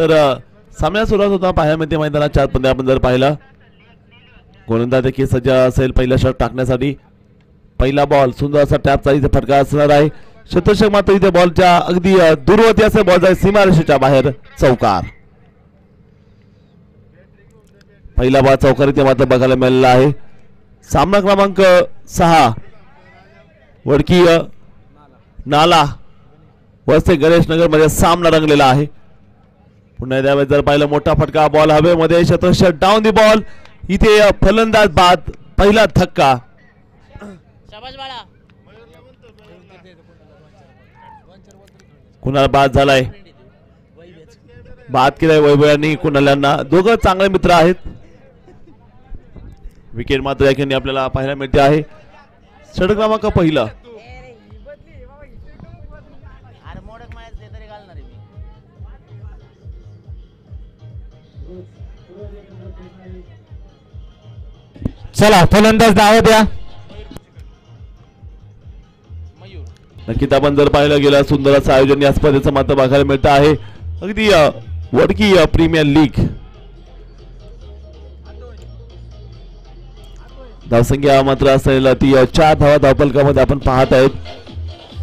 तर सामन्याला सुरुवात होता पाहायला मिळते मैदानात 4 पंधे आपण जर पाहिलं गोलंदाज देखील सज्ज असेल पहिला शॉट टाकण्यासाठी. पहिला बॉल सुंदर असा टॅपचा इथे फटका असणार आहे. शतषक मात्र इथे बॉलच्या अगदी दूरवरती असे बॉल जाईल सीमारेषेच्या बाहेर चौकार. पहिला बॉल चौकार इथे मात्र बघायला मिळालेला आहे. सामना क्रमांक 6 वडकी नाला वस्ते गणेश नगर मध्ये सामना रंगलेला आहे. पुन्हा त्यावेळेस जर पाहिलं मोठा फटका बॉल हवेमध्ये शतषक डाऊन दी बॉल इथे फलंदाज बाद पहिला धक्का. कुणाला बाद झालाय बाद केलाय वैभवांनी कुणाल्यांना दोघं चांगले मित्र आहेत. विकेट मात्र या ठिकाणी आपल्याला पाहायला मिळते आहे. षटक क्रमांक पहिला चला फलंदाज धाव द्या. नक्कीच आपण जर पाहिलं गेलं सुंदर असं आयोजन या स्पर्धेचं मात्र बघायला मिळतं आहे. अगदी वडकी प्रीमियर लीग धावसंख्या मात्र असेल ती 4 धावा धावपलकामध्ये आपण पाहत आहेत.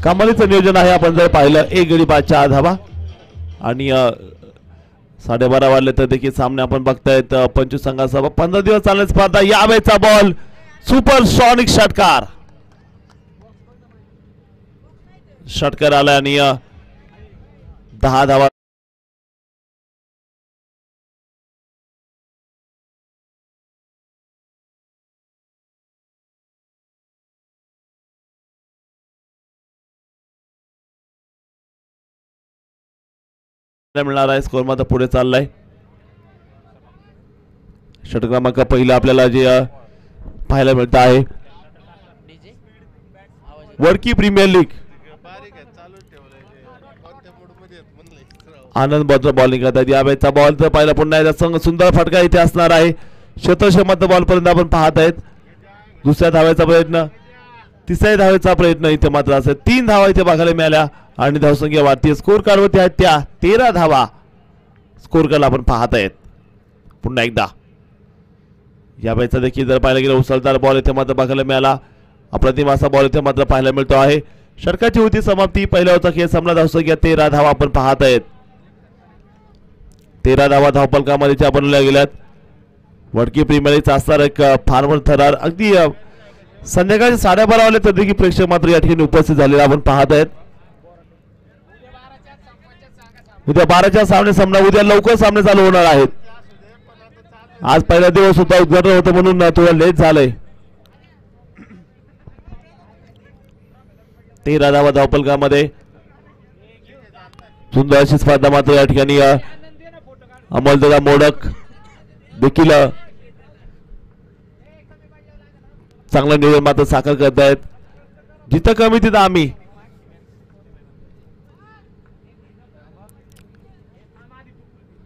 कमालीचं नियोजन आहे. आपण जर पाहिलं 1 गडी 5 4 धावा आणि 12:30 वाजले तर देखील सामने आपण बघतायत 25 संघासह 15 दिवस चालणारी स्पर्धा. यावेळेचा बॉल सुपर सॉनिक षटकार आला आणि 10 धावा मिळणार आहे. स्कोर मात्र पुढे चाललाय. षटक क्रमांक पहिला आपल्याला जे पाहायला मिळत आहे वडकी प्रीमियर लीग आनंद बॉल बॉलिंग करतात. यावेळेचा बॉल तर पाहिला पुन्हा एकदा संघ सुंदर फटका इथे असणार आहे. शतषक मात्र बॉल पर्यंत आपण पाहत आहेत. दुसऱ्या धावेचा प्रयत्न तिसऱ्या धावेचा प्रयत्न इथे मात्र असेल 3 धावा इथे बघायला मिळाल्या आणि धावसंख्या वाढती. स्कोर कार्डवरती आहेत त्या 13 धावा स्कोर कार्ड आपण पाहत आहेत. पुन्हा एकदा यावेळेचा देखील जर पाहायला गेलं उसळदार बॉल इथे मात्र बघायला मिळाला. अप्रतिम असा बॉल इथे मात्र पाहायला मिळतो आहे. षटकाची होती समाप्ती. पहिल्या होता खेळ संपला. धावसंख्या 13 धावा आपण पाहत आहेत. 13 धावा धावपलकामध्ये बनवल्या गेल्यात. वडकी प्रीमियर लीगचा असणार एक फार्मर थरार अगदी संध्याकाळी 12:30 वाजले तर देखील प्रेक्षक मात्र या ठिकाणी उपस्थित झालेला आपण पाहत आहेत. उद्या 12च्या सामने संपणार. उद्या लवकर सामने चालू होणार आहेत. आज पहिला दिवस होता उद्घाटन होतं म्हणून थोडं लेट झालंय. 13 धावा धावपलकामध्ये सुंदर अशी स्पर्धा मात्र या ठिकाणी अमोलदादा मोडक देखील चांगलं नियोजन मात्र साकार करतायत. जिथं कमी तिथं आम्ही.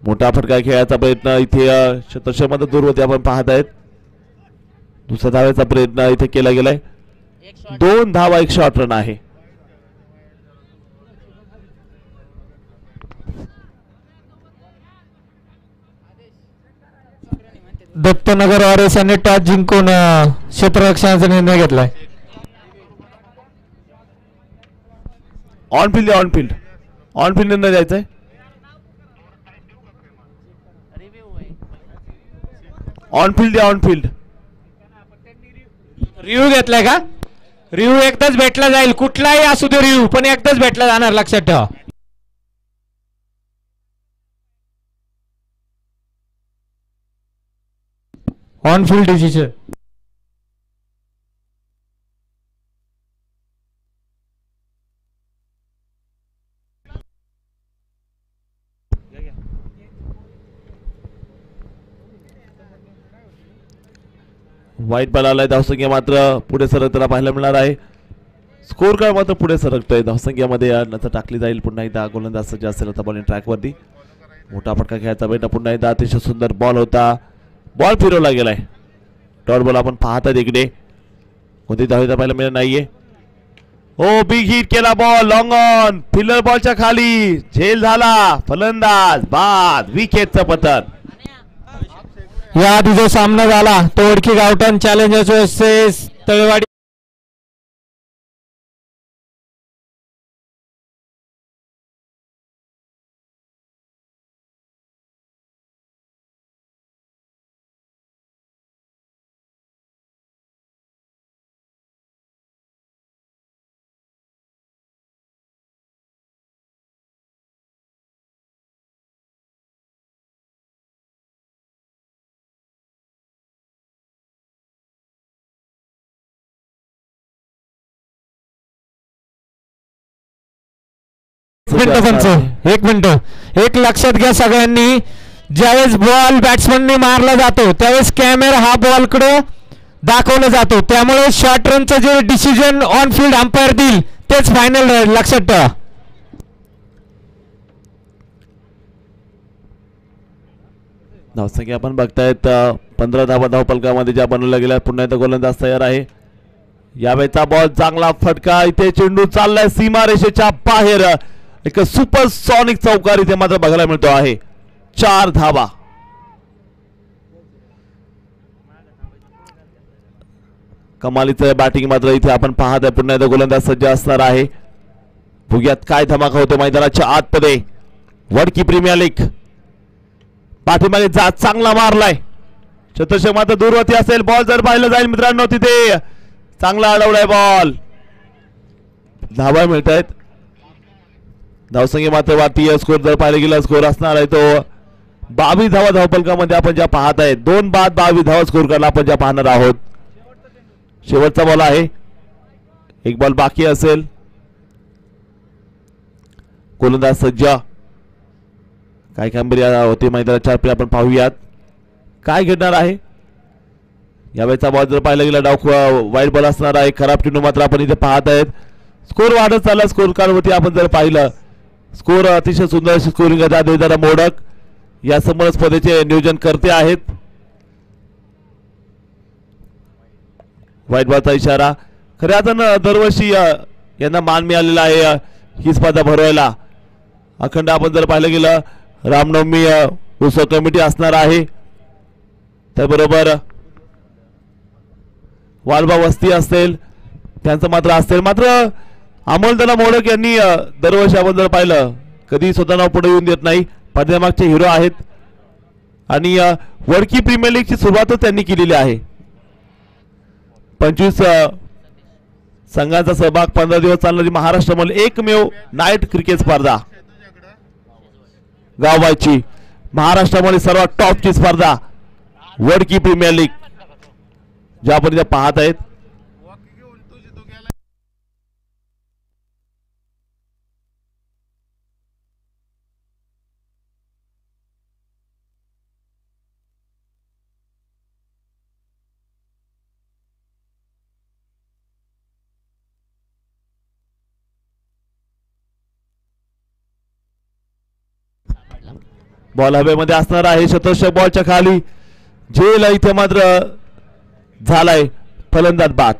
मोठा फटका खेळायचा प्रयत्न इथे शतषक मात्र दूरवरती आपण पाहत आहेत. दुसऱ्या धावेचा प्रयत्न इथे केला गेलाय. 2 धावा 1 शॉट रन आहे. दत्तनगर वारिस यांनी टॉस जिंकून क्षेत्ररक्षणाचा निर्णय घेतलाय. ऑन फील्ड निर्णय द्यायचा आहे. ऑन फील्ड रिव्ह्यू घेतलाय का? रिव्ह्यू एकदाच भेटला जाईल. कुठलाही असू दे रिव्ह्यू पण एकदाच भेटला जाणार लक्षात ठेवा. On field decision. वाईट बॉल आलाय. धावसंख्या मात्र पुढे सरकताना पाहायला मिळणार आहे. स्कोर कार्ड मात्र पुढे सरकतोय. धावसंख्यामध्ये नंतर टाकली जाईल. पुन्हा एकदा गोलंदाज सज्ज असेल आता बॉलिंग ट्रॅकवरती. मोठा फटका खेळायचा बेटा. पुन्हा एकदा अतिशय सुंदर बॉल होता. बॉल फिरवला गेलाय. डॉट बॉल आपण पाहतात इकडे. कोणती धाव पाहायला मिळत नाहीये. हो बिग हिट केला बॉल लॉंग ऑन फिल्डर बॉलच्या खाली झेल झाला फलंदाज बाद विकेटचं पतन. या आधी जो सामना झाला तो ओळखी गावठण चॅलेंजर्स वर्सेस तळेवाडी एक मिनिट एक लक्षात घ्या सगळ्यांनी, ज्यावेळेस बॉल बॅट्समनने मारला जातो त्यावेळेस कॅमेरा हा बॉल कडे दाखवला जातो, त्यामुळे शॉर्ट रनचं जे डिसिजन ऑन फील्ड अंपायर देईल तेच फायनल राहील, लक्षात ठेवा. धावसंख्या आपण बघतायत 15 धावा धावपलकामध्ये ज्या बनवल्या गेल्या. पुन्हा एकदा गोलंदाज तयार आहे. यावेळेचा बॉल चांगला फटका इथे चेंडू चाललाय सीमारेषेच्या बाहेर. एक सुपर सॉनिक चौकार इथे मात्र बघायला मिळतो आहे. 4 धावा. कमालीचं बॅटिंग मात्र इथे आपण पाहत आहे. पुन्हा एकदा गोलंदाज सज्ज असणार आहे. भुग्यात काय धमाका होतो मैदानाच्या आतमध्ये. वडकी प्रीमियर लीग पाठीमागे जात चांगला मारलाय. चतुर्षक मात्र दूरवरती असेल. बॉल जर पाहिलं जाईल मित्रांनो तिथे चांगला अडवलाय बॉल. धावा मिळत आहेत. धावसंख्या मात्र वाढती. स्कोर जर पाहिलं गेला स्कोर असणार आहे तो 22 धावा धावपलकामध्ये आपण ज्या पाहत आहेत. 2 बाद 22 धावा स्कोर करला आपण ज्या पाहणार आहोत. शेवटचा बॉल आहे. एक बॉल बाकी असेल. गोलंदाज सज्ज. काय कामगिरी होती मैदानाच्या आत आपण पाहूयात काय घडणार आहे. यावेळेचा बॉल जर पाहिला गेला डाव वाईट बॉल असणार आहे. खराब चेंडू मात्र आपण इथे पाहत आहेत. स्कोर वाढत चालला. स्कोर कार्डवरती आपण जर पाहिलं स्कोर अतिशय सुंदर अशी स्कोरिंग आहे. देवदादा मोडक या समोर स्पर्धेचे नियोजन करते आहेत. वाईट बॉलचा इशारा. खऱ्या अर्थानं दरवर्षी यांना मान मिळालेला आहे ही स्पर्धा भरवायला. अखंड आपण जर पाहिलं गेलं रामनवमी उत्सव कमिटी असणार आहे. त्याबरोबर वालबा वस्ती असेल त्यांचं मात्र असेल. मात्र अमोलदादा मोडक यांनी दरवर्षी आपण जर पाहिलं कधी स्वतः नाव पुढे येऊन देत नाही. पडद्यामागचे हिरो आहेत आणि वडकी प्रीमियर लीगची सुरुवातच त्यांनी केलेली आहे. 25 संघांचा सहभाग 15 दिवस चालणारी महाराष्ट्रामध्ये एकमेव नाईट क्रिकेट स्पर्धा गावबाईची महाराष्ट्रामध्ये सर्वात टॉपची स्पर्धा वडकी प्रीमियर लीग ज्या आपण इथे पाहत आहेत. बॉल हवेमध्ये असणार आहे. शतर्षक बॉलच्या खाली झेल इथे मात्र झालाय फलंदाज बाद.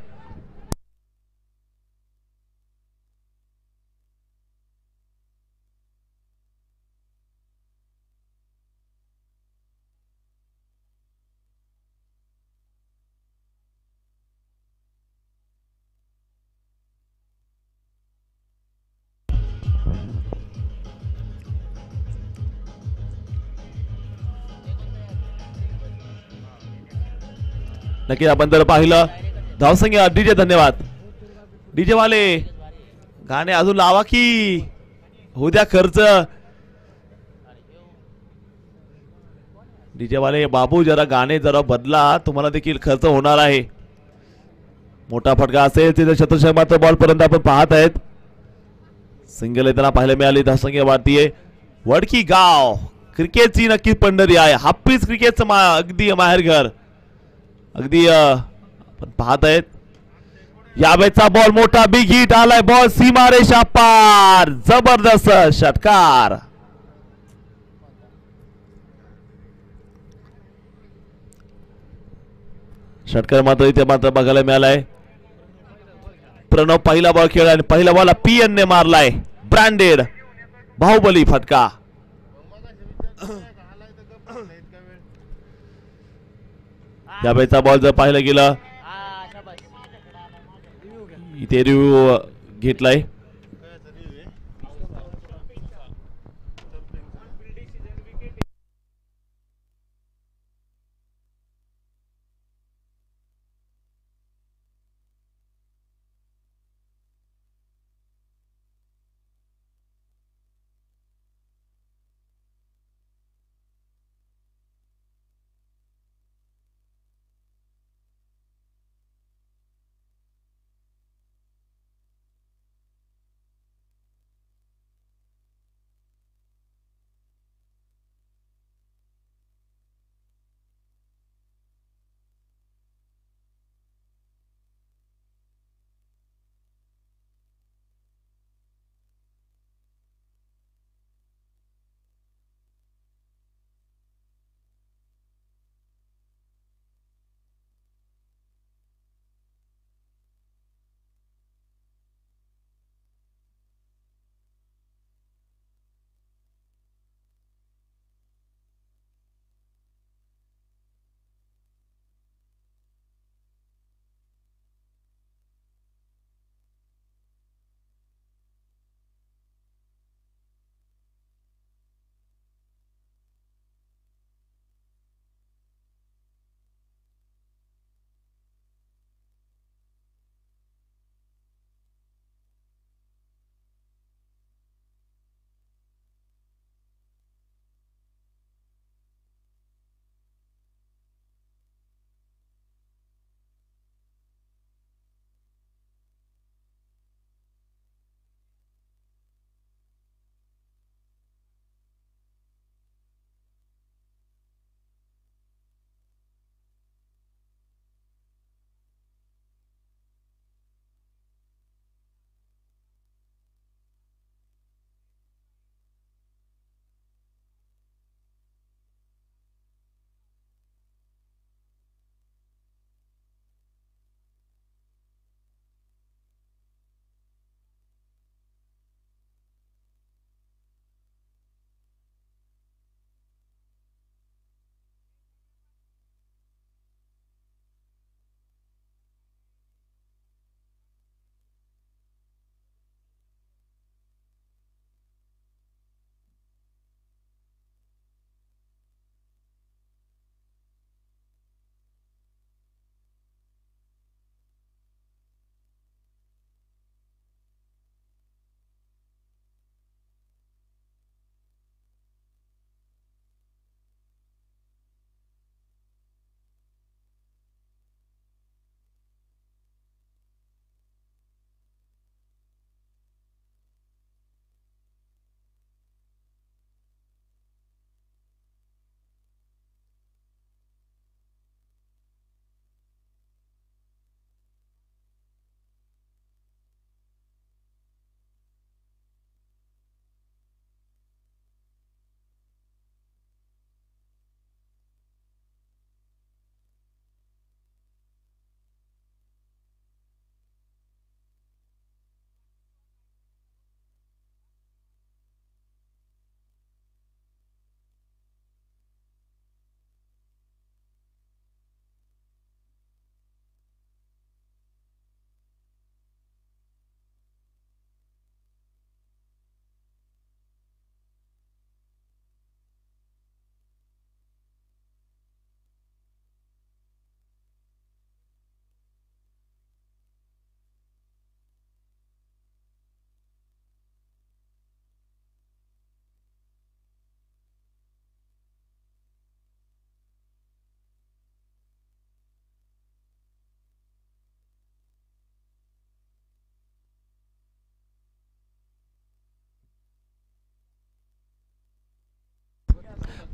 नक्की आपण जर पाहिलं धावसंख्या डीजे धन्यवाद डीजे वाले गाणे अजून लावा की होऊ द्या खर्च. डीजे वाले बाबू जरा गाणे जरा बदला तुम्हाला देखील खर्च होणार आहे. मोठा फटका असेल तिथे शतशः मात्र बॉल पर्यंत आपण पाहत आहेत. सिंगल येताना पाहायला मिळाली. धावसंख्या वाढतीये. वडकी गाव क्रिकेटची नक्की पंढरी आहे. हापीस क्रिकेटचं अगदी माहेरघर अगदी आपण पाहत आहेत. यावेळेचा बॉल मोठा बिग हिट आलाय. बॉल सीमारेषा पार. जबरदस्त षटकार. षटकार मात्र इथे मात्र बघायला मिळालाय. प्रणव पहिला बॉल खेळला आणि पहिला बॉल PN ने मारलाय. ब्रँडेड बाहुबली फटका. यावेळेचा बॉल जर पाहिलं गेलं इथे रिव्ह्यू घेतलाय.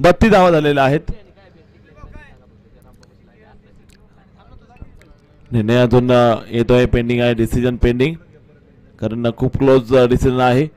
बत्ती धावा झालेल्या आहेत. निर्णय अजून येतोय, पेंडिंग आहे, डिसिजन पेंडिंग, कारण खूप क्लोज डिसिजन आहे.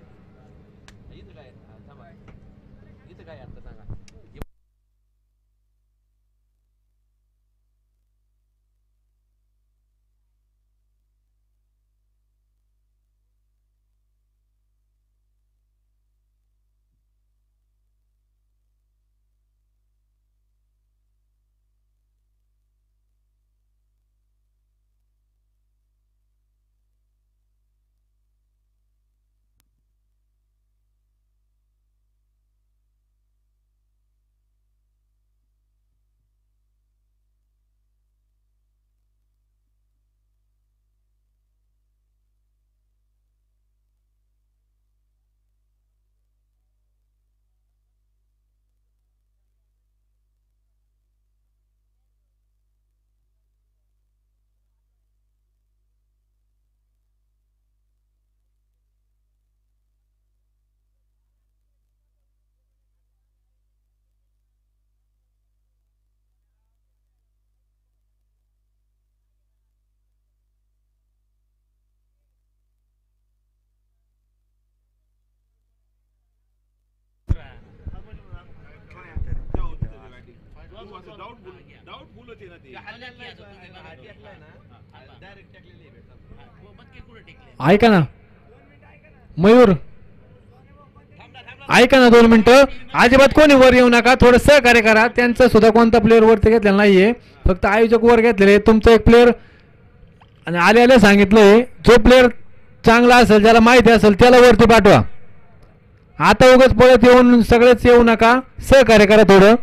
ऐका ना मयूर, ऐका ना 2 मिनिटं. अजिबात कोणी वर येऊ नका, थोडं सहकार्य करा. त्यांचं सुद्धा कोणता प्लेअर वरती घेतलेला नाहीये, फक्त आयोजक वर घेतलेले. तुमचा एक प्लेअर आणि आले सांगितलंय, जो प्लेअर चांगला असेल, ज्याला माहिती असेल त्याला वरती पाठवा. आता उगाच पळत येऊन सगळेच येऊ नका, सहकार्य करा थोडं.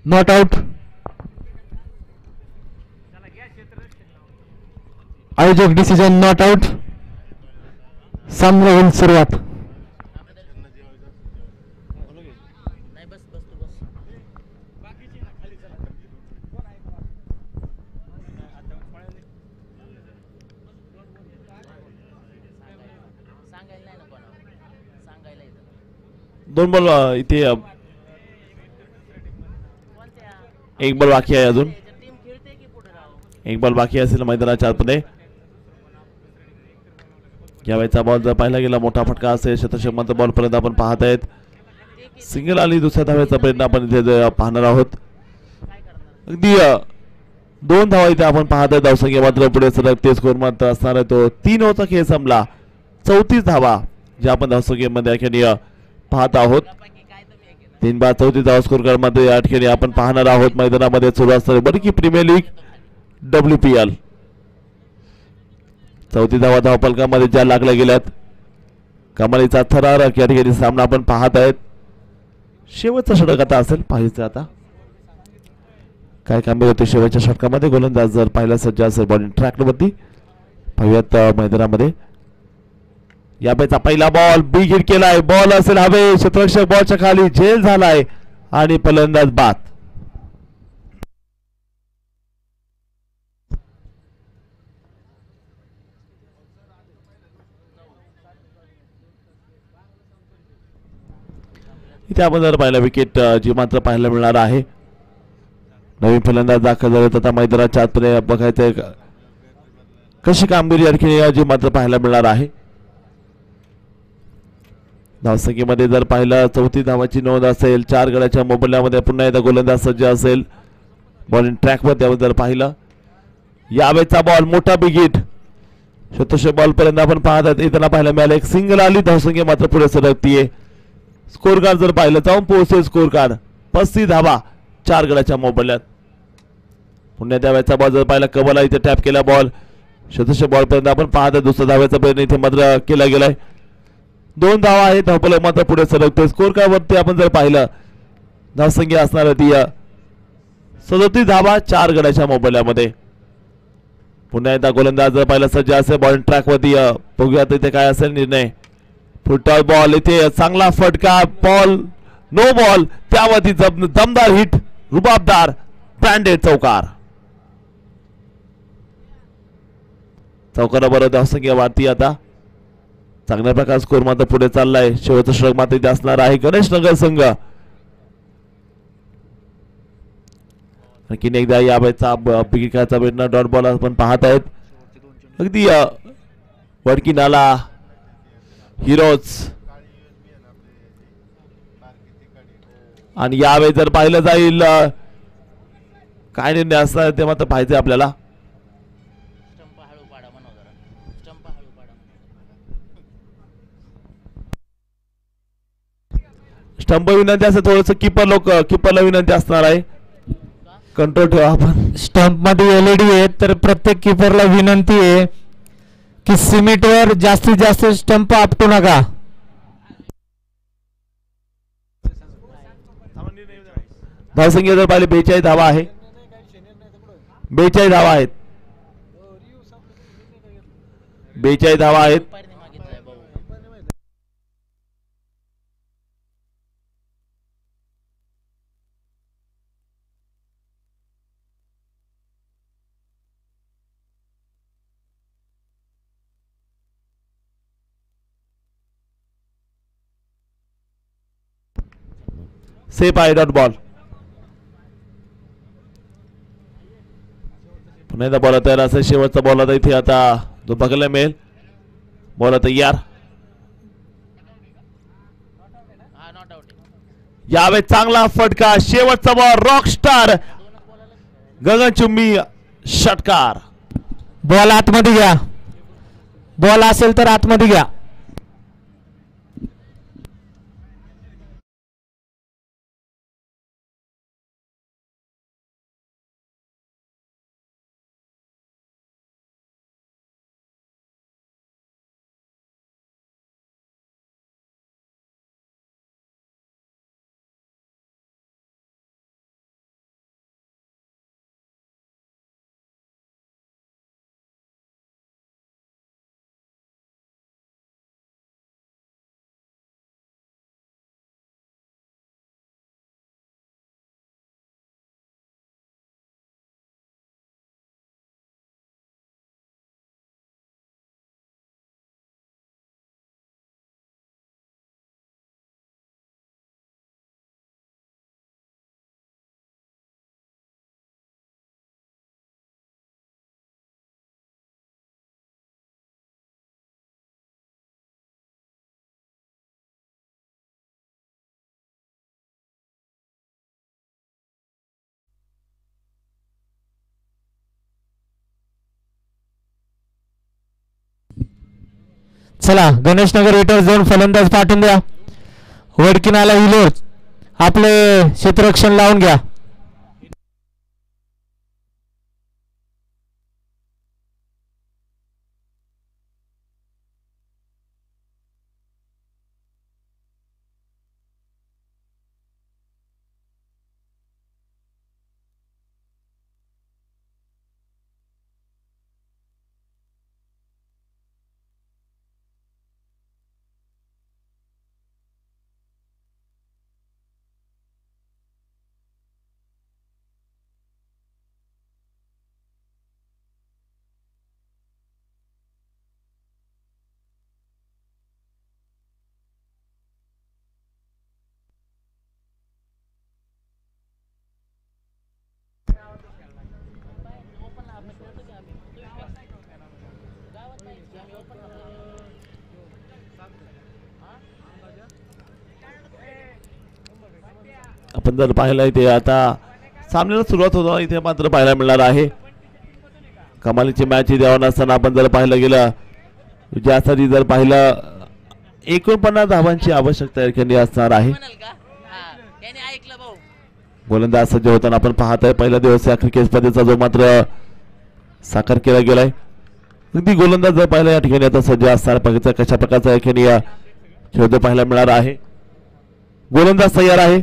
Not out. आयोजक डिसिजन नॉट आउट. सामना होईल सुरुवात. दोन बॉल इथे एक बॉल बाकी आहे, अजून एक बॉल बाकी असेल मैदानाच्या आतमध्ये. यावेळेचा बॉल जर पाहिला गेला मोठा फटका असेल. शतशमंत बॉल पर्यंत आपण पाहत आहेत. सिंगल आली. दुसऱ्या धाव्याचा प्रयत्न आपण इथे पाहणार आहोत. अगदी 2 धावा इथे आपण पाहत आहे. धावसंख्या मात्र पुढे सरकते. स्कोर मात्र असणार आहे तो 3 ओव्हरचा खेळ संपला. 34 धावा ज्या आपण धावसंख्येमध्ये अखेरी पाहत आहोत. 3 बाद 34 धावा स्कोर कार्ड मध्ये या ठिकाणी आपण पाहणार आहोत. मैदानामध्ये सुरू असणारी बरकी प्रीमियर लीग WPL 34 धावा धावफलकामध्ये ज्या लागल्या गेल्यात. कमालीचा थरारक या ठिकाणी सामना आपण पाहत आहेत. शेवटचा षटक आता असेल. पाहायचं आता काय कामगिरी होते शेवटच्या षटकामध्ये. गोलंदाज जर पाहिला सज्ज असेल बॉलिंग ट्रॅकवरती. पाहूयात मैदानामध्ये. यापैचा पहिला बॉल बिग हिट केलाय. बॉल असेल हवे. क्षेत्ररक्षक बॉलच्या खाली झेल झालाय आणि फलंदाज बाद. इथे आपण जर पाहिलं विकेट जी मात्र पाहायला मिळणार आहे. नवीन फलंदाज दाखल झाले आता मैदानाच्या आतमध्ये बघायचंय कशी कामगिरी आणखी जी मात्र पाहायला मिळणार आहे. धावसंख्येमध्ये जर पाहिलं 34 धावाची नोंद असेल, 4 गड्याच्या मोबदल्यामध्ये पुन्हा एकदा गोलंदाज सज्ज असेल. बॉलिंग ट्रॅकवर जर पाहिलं यावेळेचा बॉल मोठा बिग हिट. शतशे बॉल पर्यंत आपण पाहतात येताना पाहायला मिळालं. एक सिंगल आली, धावसंख्या मात्र पुढे सरकतीये. स्कोर कार्ड जर पाहिलं जाऊन पोहोचेल स्कोर कार्ड 35 धावा 4 गड्याच्या मोबदल्यात. पुन्हा त्यावेळेचा बॉल जर पाहिला कबला इथे टॅप केला बॉल. शतशे बॉल पर्यंत आपण पाहतात दुसरा धाव्याचा प्रयत्न इथे मात्र केला गेलाय. 2 धावा आहेत, धावफलक मात्र पुढे सरकतोय. स्कोर कार्ड वरती आपण जर पाहिलं धावसंख्या असणार होती 37 धावा 4 गड्याच्या मोबदल्यामध्ये. पुन्हा एकदा गोलंदाज जर पाहिलं सज्ज असेल बॉलिंग ट्रॅक वरती. बघूयात इथे काय असेल निर्णय. फुटबॉल बॉल इथे चांगला फटका, बॉल नो बॉल, त्यावरती दमदार हिट, रुबाबदार ब्रँडेड चौकार. चौकाराबरोबर धावसंख्या वाढती आता. चांगल्या प्रकारे स्कोर मात्र पुढे चाललाय. शेवटचा षटक मात्र इथे असणार आहे गणेश नगर संघ. आणखीन एकदा या वेळेचा खेळाचा भेटणार डॉट बॉल आपण पाहत आहेत. अगदी वडकी नाला हिरोज. आणि यावेळी जर पाहिलं जाईल काय निर्णय असणार ते मात्र पाहिजे आपल्याला. स्टंप विनंती असं थोडस कीपरला विनंती असणार आहे. कंट्रोल ठेवा आपण. स्टंप मध्ये एलईडी आहेत तर प्रत्येक कीपरला विनंती आहे की सिमेंटवर जास्तीत जास्त स्टंप आपटू नका. धावसंख्या जर पाहिले 42 धावा आहे. 42 धावा आहेत. 42 धावा आहेत. सेफ आहे डॉट बॉल. पुन्हा एकदा बॉल तयार असेल. शेवटचा बॉल आता इथे आता जो बघायला मिळेल. बॉल तयार. यावेळी चांगला फटका, शेवटचा बॉल, रॉकस्टार गगनचुंबी षटकार. बॉल आतमध्ये घ्या. बॉल असेल तर आतमध्ये घ्या. चला गणेश नगर हिटर झोन फलंदाज पाठवून द्या. वडकीनाला हिलोर आपले क्षेत्ररक्षण लावून घ्या. आपण जर पाहिलं इथे आता सामन्याला सुरुवात होतो इथे मात्र पाहायला मिळणार आहे. कमालीची मॅच इथे होणार असताना आपण जर पाहिलं गेलं विजयासाठी जर पाहिलं 49 धावांची आवश्यकता या ठिकाणी असणार आहे. गोलंदाज सज्ज होताना आपण पाहत आहे. पहिला दिवस या क्रिकेट स्पर्धेचा जो मात्र साकार केला गेलाय. अगदी गोलंदाज जर पाहिला या ठिकाणी आता सज्ज असणार बघायचं कशा प्रकारचा या ठिकाणी खेळ पाहायला मिळणार आहे. गोलंदाज तयार आहे.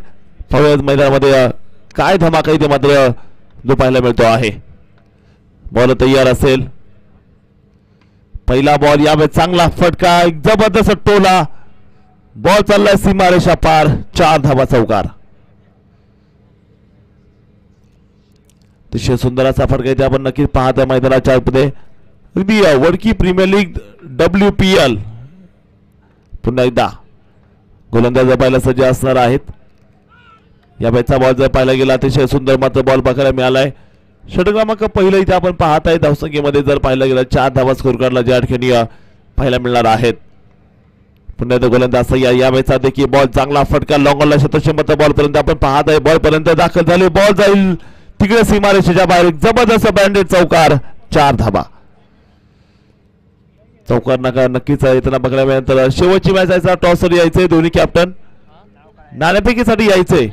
पाहूया मैदानामध्ये काय धमाका इथे मात्र जो पाहायला मिळतो आहे. बॉल तयार असेल. पहिला बॉल यावेळी चांगला फटका जबरदस्त टोला बॉल चाललाय सीमारेषा पार 4 धावा चौकार. अतिशय सुंदर असा फटका इथे आपण नक्कीच पाहत आहे मैदानाच्या मध्ये. अगदी वडकी प्रीमियर लीग WPL पुन्हा एकदा गोलंदाज पाहायला सज्ज असणार आहेत. या बॅचचा बॉल जर पाहायला गेला अतिशय सुंदर मात्र बॉल बघायला मिळालाय. षटक क्रमांक पहिलं इथे आपण पाहत आहे. धावसंख्येमध्ये जर पाहायला गेला 4 धावा स्कोर काढला ज्या ठिकाणी पाहायला मिळणार आहेत. पुन्हा एकदा गोलंदाज या बॅचचा देखील बॉल चांगला फटका लॉंगला शतक्षमता बॉल पर्यंत आपण पाहत आहे. बॉल पर्यंत दाखल झाले. बॉल जाईल तिकडे सीमारेषेच्या बाहेर जबरदस्त बँडेड चौकार 4 धावा. चौकार नक्कीच येताना बघायला मिळाल्यानंतर शेवटची मॅच यायचा टॉसर यायचे दोन्ही कॅप्टन नाणेफेकीसाठी यायचे.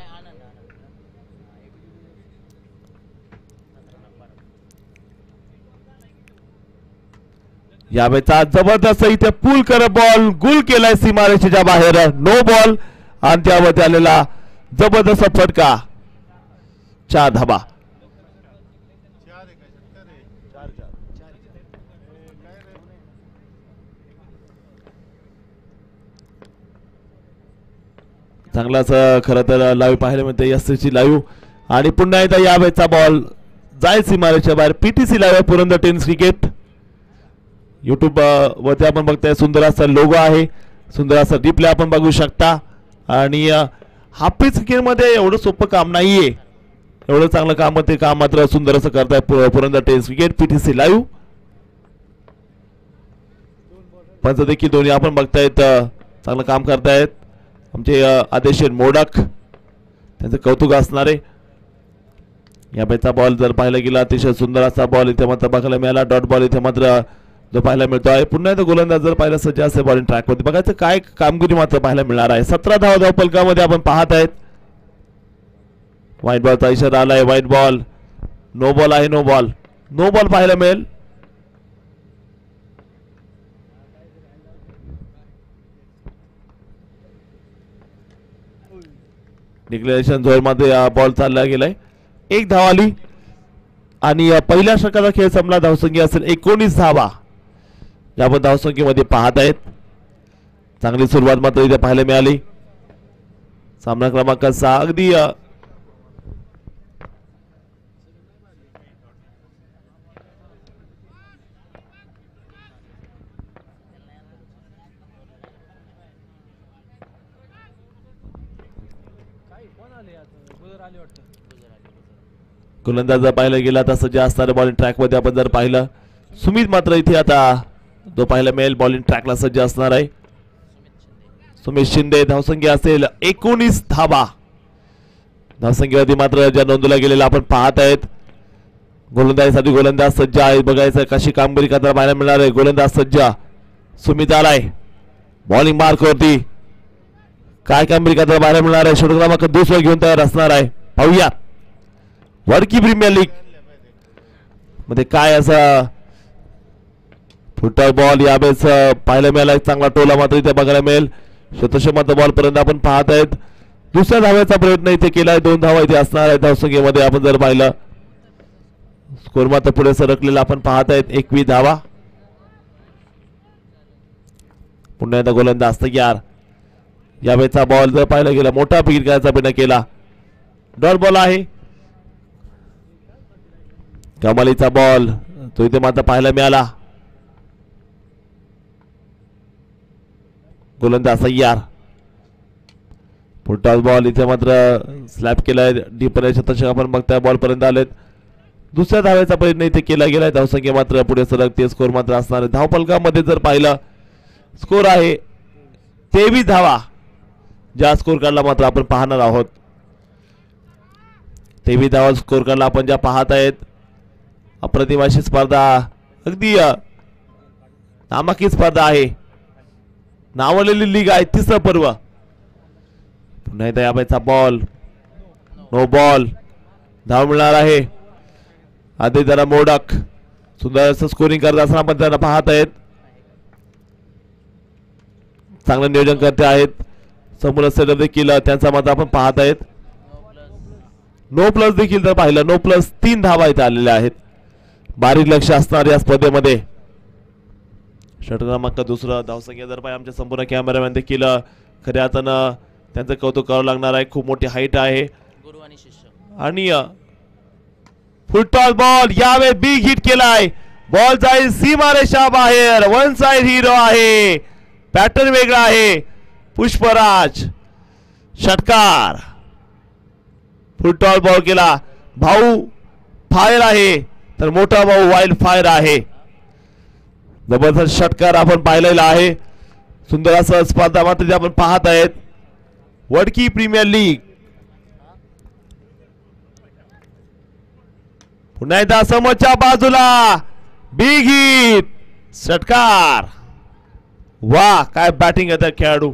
यावेळेचा जबरदस्त इथे पूल कर बॉल गुल केलाय सीमारेषेच्या बाहेर. नो बॉल आणि त्यावरती आलेला जबरदस्त फटका 4 धावा. चांगलाच खरं तर लाईव्ह पाहायला मिळते एससीची लाईव्ह. आणि पुन्हा एकदा यावेळेचा बॉल जाय सीमारेषेच्या बाहेर. PTC live Purandar tennis cricket YouTube वरती आपण बघताय. सुंदर असा लोगो आहे. सुंदर असा डिस्प्ले आपण बघू शकता. आणि हाफिज क्रिकेटमध्ये एवढं सोपं काम नाहीये. एवढं चांगलं काम ते काम मात्र सुंदर असं करताय Purandar tennis cricket PTC live. पंच देखील दोन्ही आपण बघतायत चांगलं काम करतायत. आमचे आदेश मोडक त्यांचं कौतुक असणारे. या बॅचचा बॉल जर पाहायला गेला अतिशय सुंदर असा बॉल इथे मात्र बघायला मिळाला. डॉट बॉल इथे मात्र जो पाहायला मिळतो आहे. पुन्हा एकदा गोलंदाज जर पाहिला सज्ज असेल बॉलिंग ट्रॅक मध्ये बघायचं काय कामगिरी मात्र पाहायला मिळणार आहे. 17 धावा धावफलकामध्ये आपण पाहत आहेत. व्हाईट बॉलचा इशारा आलाय. व्हाईट बॉल नो बॉल आहे. नो बॉल पाहायला मिळेल. डिक्लेरेशन झोन मध्ये बॉल चालला गेलाय. 1 धाव आली आणि पहिल्या षटकाचा खेळ संपला. धावसंख्या असेल 19 धावा. आपण धावसंख्येमध्ये पाहत आहेत. चांगली सुरुवात मात्र इथे पाहायला मिळाली. सामना क्रमांक 6 अगदी गोलंदाज पाहायला गेला तसं जे असणारे बॉलिंग ट्रॅक मध्ये आपण जर पाहिलं सुमित मात्र इथे आता जो पाहायला मिळेल बॉलिंग ट्रॅकला सज्ज असणार आहे. सुमित शिंदे. धावसंख्या असेल 19 धावा. धावसंख्येवरती मात्र ज्या नोंदवल्या गेलेल्या आपण पाहत आहेत. गोलंदाजीसाठी गोलंदाज सज्ज आहे. बघायचं कशी कामगिरी करताना पाहायला मिळणार आहे. गोलंदाज सज्ज सुमित आलाय बॉलिंग मार्क वरती. काय कामगिरी करताना पाहायला मिळणार आहे. षटक क्रमांक 2 घेऊन तयार असणार आहे. पाहूया वडकी प्रीमियर लीग मध्ये काय असं फुटबॉल बॉल यावेळेस पाहायला मिळाला. चांगला टोला मात्र इथे बघायला मिळेल. शतशमात बॉल पर्यंत आपण पाहत आहेत. दुसऱ्या धाव्याचा प्रयत्न इथे केलाय. 2 धावा इथे असणार आहेत. धावसंख्येमध्ये आपण जर पाहिलं स्कोर मात्र पुढे सरकलेला आपण पाहत आहेत. 21 धावा. पुन्हा एकदा गोलंदाज तयार. यावेळेचा बॉल जर पाहायला गेला मोठा विकेट करायचा प्रयत्न केला. डॉट बॉल आहे. कमालीचा बॉल तो इथे मात्र पाहायला मिळाला. गोलंदाज तयार. पुढचा बॉल इथे मात्र स्लॅप केलाय. डीप शतक आपण बघताय बॉल पर्यंत आलेत. दुसऱ्या धाव्याचा प्रयत्न इथे केला गेलाय. धावसंख्या मात्र पुढे सरकते. स्कोर मात्र असणार आहे. धावफलकामध्ये जर पाहिलं स्कोर आहे 23 धावा. ज्या स्कोर कार्डला मात्र आपण पाहणार आहोत. तेवी धावा स्कोर करला आपण ज्या पाहत आहेत. अप्रतिम अशी स्पर्धा, अगदी नामांकित स्पर्धा आहे, नावलेली लीग आहे. तिसरं पर्व. पुन्हा एकदा याबाईचा बॉल, नो बॉल. धाव मिळणार आहे आधी जरा मोडक. सुंदर असं स्कोरिंग करत असताना आपण त्यांना पाहत आहेत. चांगलं नियोजन करते आहेत. समोर सेटअप देखील त्यांचा मत आपण पाहत आहेत. नो प्लस देखील जर पाहिलं, नो प्लस 3 धावा इथे आलेल्या आहेत. बारीक लक्ष असणार या स्पर्धेमध्ये. षटक क्रमांक दुसरं धावसंख्या जर पाहिजे आमच्या संपूर्ण कॅमेरामॅन देखील खऱ्या अर्थानं त्यांचं कौतुक करावं लागणार आहे. खूप मोठी हाईट आहे आणि फुटबॉल बॉल यावेळी बिग हिट केलाय. बॉल जाईल सीमारेषा बाहेर. वन साइड हिरो आहे, पॅटर्न वेगळा आहे. पुष्पराज षटकार. फुटबॉल बॉल केला. भाऊ फायर आहे तर मोठा भाऊ वाईल्ड फायर आहे. जबरदस्त षटकार आपण पाहिलेला आहे. सुंदर असं स्पर्धा मात्र आपण पाहत आहेत. Wadki premier league. पुन्हा एकदा समोरच्या बाजूला बिग हिट, षटकार. वा काय बॅटिंग आहे त्या खेळाडू.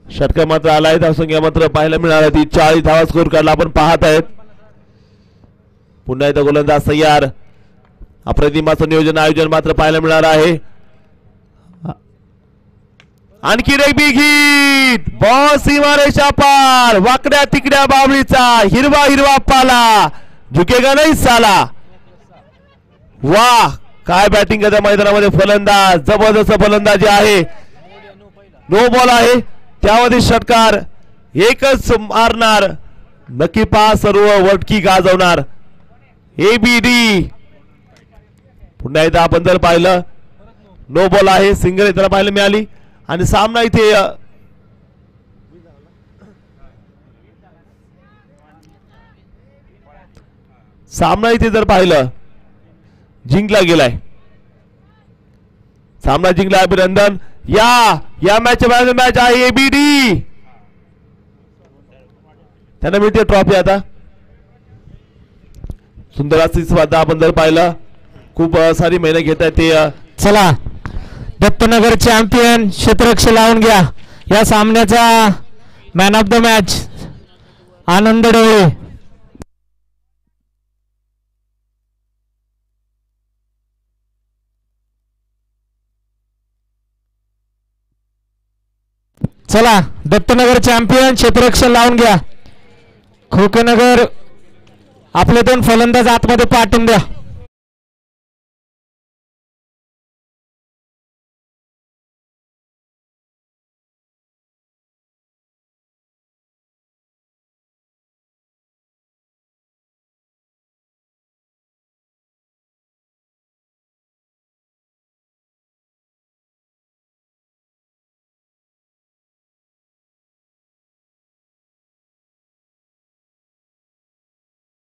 षटकार मात्र आलाय. धावसंख्या मात्र पाहायला मिळाली ती 40 धावा स्कोर काढला आपण पाहत आहेत. पुन्हा एकदा गोलंदाज तयार. अप्रतिमाचं नियोजन आयोजन मात्र पाहायला मिळणार आहे. आणखी एक बिग हिट. बॉल सीमारेषा पार. वाकड्या तिकड्या बावळीचा हिरवा हिरवा पाला. झुकेगा नाही साला. वाह काय बॅटिंग करता मैदानामध्ये फलंदाज. जबरदस्त फलंदाजी आहे. नो बॉल आहे त्यामध्ये षटकार एकच मारणार. नक्की पहा सर्व वडकी गाजवणार. एबीडी. पुन्हा एकदा आपण जर पाहिलं नो बॉल आहे. सिंगल इथे पाहायला मिळाली आणि सामना इथे जर पाहिलं जिंकला गेलाय. सामना जिंकला. अभिनंदन. या मॅच आहे एबीडी. त्यांना मिळते ट्रॉफी. आता सुंदर अशी स्पर्धा आपण जर पाहिलं खूप सारी मेहनत घेत आहे ते. चला दत्तनगर चॅम्पियन क्षेत्ररक्षक लावून घ्या या सामन्याचा मॅन ऑफ द मॅच आनंद डोळे. चला दत्तनगर चॅम्पियन क्षेत्ररक्षक लावून घ्या. खोकेनगर आपले 2 फलंदाज आतमध्ये पाठवून द्या.